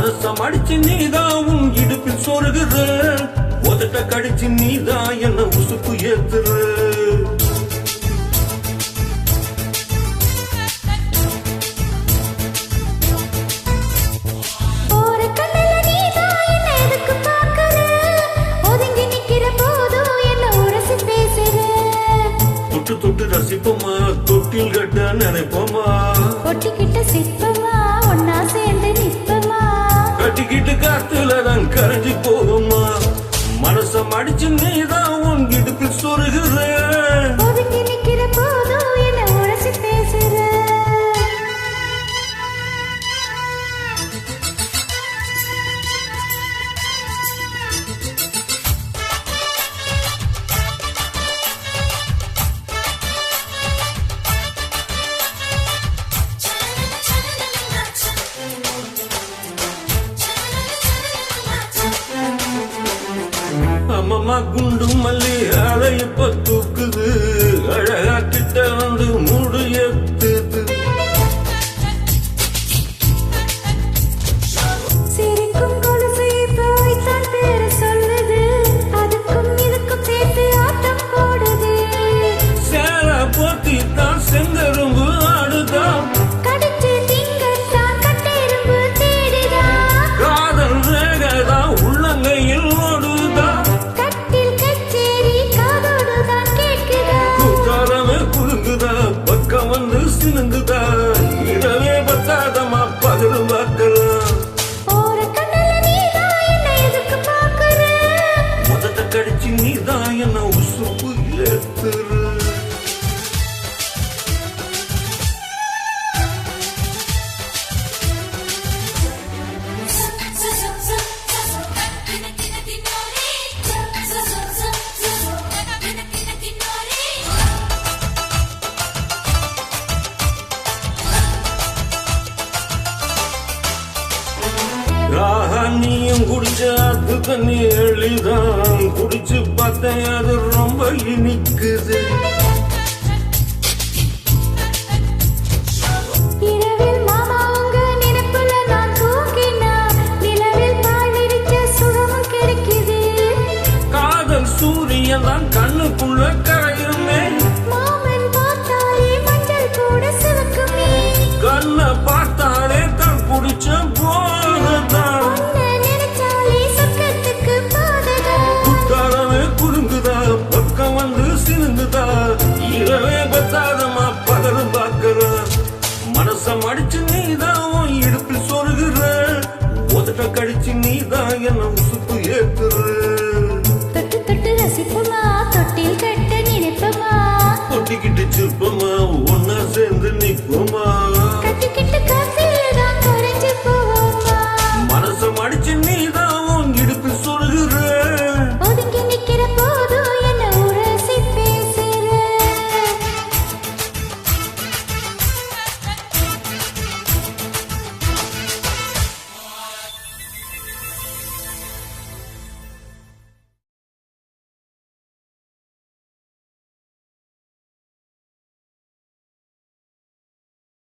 மனசம் அடிச்சு நீதான் உன் இடுப்பில் சொருகிற, உதட்ட கடிச்சு நீதான் என்ன உசுப்பு ஏத்துற. தொட்டு ரசிப்போமா, தொட்டில் கட்ட நினைப்போமா, கொட்டிக்கிட்ட சிற்பமா, ஒன்னா சேர்ந்து நிற்பமா, கட்டிக்கிட்டு காத்துலதான் கரைஞ்சு போகுமா. மனசம் அடிச்சு நீதான் உன் இடுப்பில் சொருகிற, ஒதுங்கி நிக்கிற போதும் என்ன உரசி பேசுற. அம்மம்மா குண்டு மல்லி அலை இப்ப தூக்குது, அழகா கிட்ட வந்து மூடு ஏத்துது. சிரிக்கும் கொலுசை போய்தான் பேர சொல்லுது, அதுக்கும் இதுக்கும் சேர்த்து ஆட்டம் போடுது. சேர போத்தி தான் செங்கரும்பு ஆடுதான், கடிச்சு திங்கத்தான் கட்டெரும்பு தேடுதான். காதல் ரேகதான் உள்ளங்கையில் ஓடுதான். கட்டில் கச்சேரி காதோடுதான் கேட்குதா, கூத்தாரமே குலுங்குதா, பக்கம் வந்து சினுங்குதா. இடவே பத்தாதமா பகலும் பார்க்கலாம். ஒரு கண்ணல நீதான் என்ன எதுக்கு பார்க்குற, முதட்ட கடிச்சு நீதான் என்ன உசுப்பு ஏத்துற. நீயும் குடிச்ச அது தண்ணி எளிதான், குடிச்சு பார்த்தேன் அது ரொம்ப இனிக்குது. இரவில் மாமா உங்க நினைப்புல நான் தூங்கினா, நிலவில் பால் விரிச்ச சுகமும் கிடைக்குது. காதல் சூரியன் தான் கண்ணுக்குள்ள கரையுமே, மாமன் பார்த்தாலே மஞ்சள் கூட சிவக்குமே, கண்ணை பார்த்தாலே தான் குடிச்ச போனதான். உன்னை நினைச்சாலே சொர்க்கத்துக்கு பாதகா, குத்தாரமே குலுங்குதா, பக்கம் வந்து சினுங்குதா. இரவே பத்தாதமா பகலும் பார்க்கிற. மனசம் அடிச்சு நீதான் உன் இடுப்பில் சொருகிற, உதட்ட கடிச்சு நீதான் என்ன உசுப்பு ஏத்துற. தொட்டு தொட்டு ரசிப்பமா, தொட்டில் கட்ட நினைப்பமா, கொட்டிக்கிட்டு சிற்பமா,